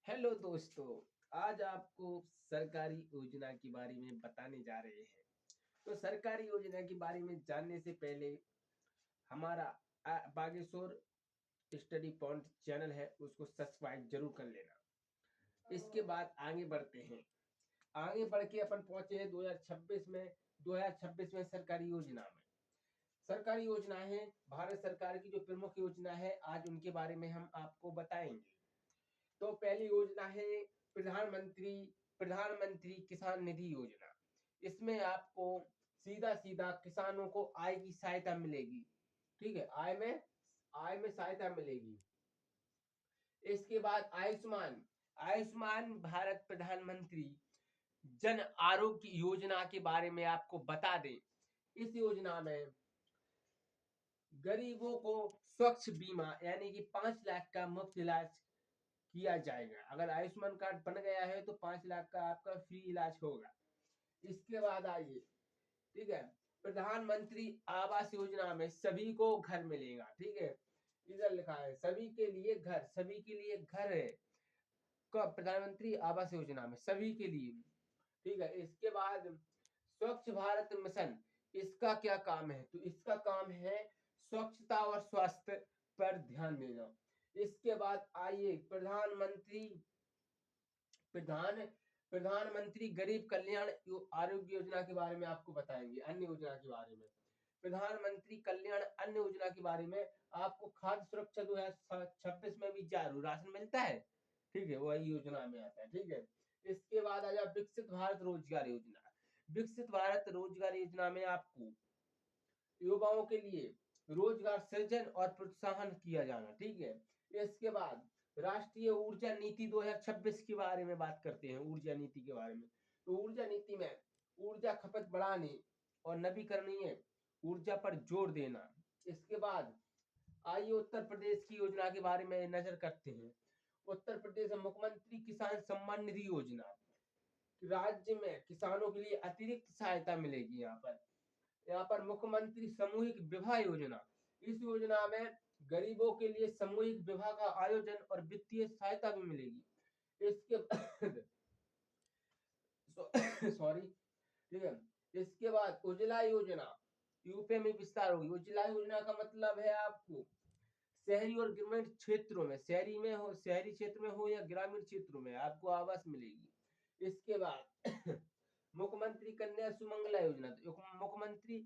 Hello दोस्तों, आज आपको सरकारी योजना के बारे में बताने जा रहे हैं। तो सरकारी योजना के बारे में जानने से पहले हमारा बागेश्वर स्टडी पॉइंट चैनल है, उसको सब्सक्राइब जरूर कर लेना। इसके बाद आगे बढ़ते हैं। आगे बढ़ के अपन पहुंचे हैं 2026 में। 2026 में सरकारी योजना में सरकारी योजनाएं भारत सरकार की जो प्रमुख योजना है, आज उनके बारे में हम आपको बताएंगे। तो पहली योजना है प्रधानमंत्री प्रधानमंत्री किसान निधि योजना। इसमें आपको सीधा सीधा किसानों को आय की सहायता मिलेगी। ठीक है, आय में सहायता मिलेगी। इसके बाद आयुष्मान आयुष्मान भारत प्रधानमंत्री जन आरोग्य योजना के बारे में आपको बता दें। इस योजना में गरीबों को स्वच्छ बीमा यानी कि 5 लाख का मुफ्त इलाज किया जाएगा। अगर आयुष्मान कार्ड बन गया है तो 5 लाख का आपका फ्री इलाज होगा। इसके बाद आइए, ठीक है, प्रधानमंत्री आवास योजना में सभी को घर मिलेगा। ठीक है, इधर लिखा है सभी के लिए घर है। कब? प्रधानमंत्री आवास योजना में सभी के लिए। ठीक है, इसके बाद स्वच्छ भारत मिशन, इसका क्या काम है? तो इसका काम है स्वच्छता और स्वास्थ्य पर ध्यान देना। इसके बाद आइए प्रधान प्रधानमंत्री गरीब कल्याण आरोग्य योजना के बारे में आपको बताएंगे। अन्य योजना के बारे में प्रधानमंत्री कल्याण अन्न योजना के बारे में आपको खाद्य सुरक्षा 2026 में भी जारी राशन मिलता है। ठीक है, वही योजना में आता है। ठीक है, इसके बाद आ जाए विकसित भारत रोजगार योजना। विकसित भारत रोजगार योजना में आपको युवाओं के लिए रोजगार सृजन और प्रोत्साहन किया जाना। ठीक है, इसके बाद राष्ट्रीय ऊर्जा नीति 2026 के बारे में बात करते हैं। ऊर्जा नीति के बारे में, तो ऊर्जा नीति में ऊर्जा खपत बढ़ाने और नवीकरणीय ऊर्जा पर जोर देना। इसके बाद आइए उत्तर प्रदेश की योजना के बारे में नजर करते हैं। उत्तर प्रदेश में मुख्यमंत्री किसान सम्मान निधि योजना, राज्य में किसानों के लिए अतिरिक्त सहायता मिलेगी। यहाँ पर मुख्यमंत्री सामूहिक विवाह योजना, इस योजना में गरीबों के लिए सामूहिक विवाह का आयोजन और वित्तीय सहायता भी मिलेगी। इसके बाद सॉरी, ठीक है, इसके बाद उज्ज्वला योजना यूपी में विस्तार होगी। उज्ज्वला योजना का मतलब है आपको शहरी और ग्रामीण क्षेत्रों में, शहरी क्षेत्र में हो या ग्रामीण क्षेत्रों में आपको आवास मिलेगी। इसके बाद मुख्यमंत्री कन्या सुमंगला योजना, तो मुख्यमंत्री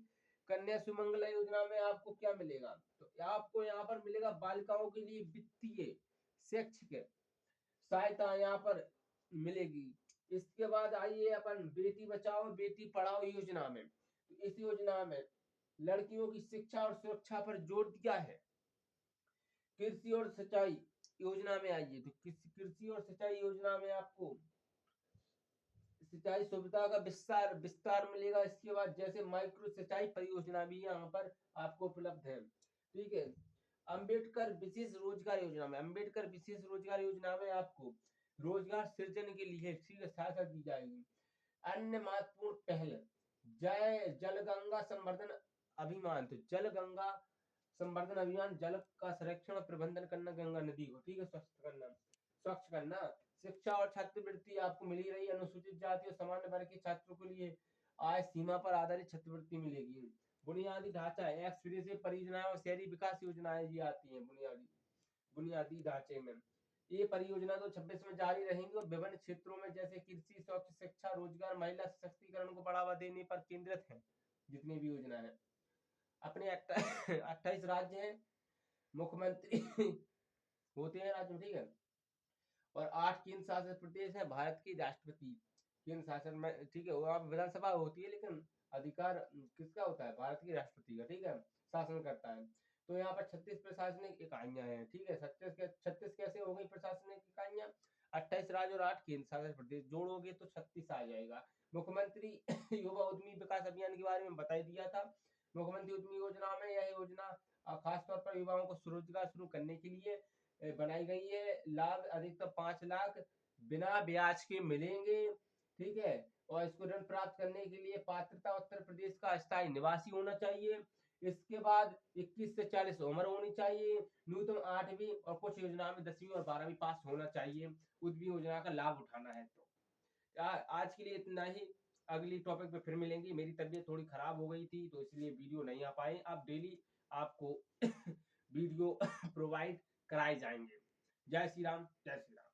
कन्या सुमंगला योजना में आपको क्या मिलेगा? तो आपको यहाँ पर मिलेगा बालिकाओं के लिए वित्तीय शैक्षिक सहायता यहाँ पर मिलेगी। इसके बाद आइए अपन बेटी बचाओ बेटी पढ़ाओ योजना में। तो इस योजना में लड़कियों की शिक्षा और सुरक्षा पर जोर दिया है। कृषि और सिंचाई योजना में आइए, तो कृषि और सिंचाई योजना में आपको सिंचाई सुविधा का विस्तार विस्तार मिलेगा। इसके बाद जैसे माइक्रो सिंचाई परियोजना भी यहाँ पर आपको उपलब्ध है। ठीक है, अम्बेडकर विशेष रोजगार योजना में आपको रोजगार सृजन के लिए सहायता दी जाएगी। अन्य महत्वपूर्ण पहल जल गंगा संवर्धन अभियान, तो जल गंगा संवर्धन अभियान, जल का संरक्षण और प्रबंधन करना गंगा नदी को। ठीक है, स्वच्छ करना। शिक्षा और छात्रवृत्ति आपको मिली रही। अनुसूचित जाति और सामान्य वर्ग के छात्रों के लिए आय सीमा पर आधारित छात्रवृत्ति मिलेगी। बुनियादी ढांचा एक्सप्रेसिव परियोजनाएं और शहरी विकास योजनाएं ये आती हैं बुनियादी ढांचे में। ये परियोजना तो 26 में जारी रहेंगी और विभिन्न क्षेत्रों में जैसे कृषि, स्वच्छ शिक्षा, रोजगार, महिला सशक्तिकरण को बढ़ावा देने पर केंद्रित है। जितनी भी योजना है अपने 28 राज्य हैं, मुख्यमंत्री होते हैं राज्य में। ठीक है, और 8 केंद्र शासित प्रदेश है। भारत की राष्ट्रपति केंद्र शासन में, ठीक है, वहां विधानसभा होती है लेकिन अधिकार किसका होता है? भारत की राष्ट्रपति का। ठीक है, शासन करता है। तो यहाँ पर 36 प्रशासनिक इकाइयां हैं। ठीक है, 36 कैसे हो गई प्रशासनिक इकाइयां? 28 राज्य और 8 केंद्र शासित प्रदेश जोड़ोगे तो 36 आ जाएगा। मुख्यमंत्री युवा उद्यमी विकास अभियान के बारे में बता दिया था। मुख्यमंत्री उद्यमी योजना में यह योजना खासतौर पर युवाओं को स्वरोजगार शुरू करने के लिए बनाई गई है। लाभ अधिकतम 5 लाख बिना ब्याज के मिलेंगे। ठीक है, और इसको ऋण प्राप्त करने के लिए पात्रता उत्तर प्रदेश का स्थायी निवासी होना चाहिए। इसके बाद 21 से 40 उम्र होनी चाहिए, न्यूनतम 8वीं और कुछ योजना में 10वीं और 12वीं पास होना चाहिए, उद्यमी योजना का लाभ उठाना है। तो आज के लिए इतना ही, अगली टॉपिक पे फिर मिलेंगे। मेरी तबीयत थोड़ी खराब हो गई थी तो इसलिए वीडियो नहीं आ पाए। अब डेली आपको वीडियो प्रोवाइड कराए जाएंगे। जय श्री राम, जय श्री राम।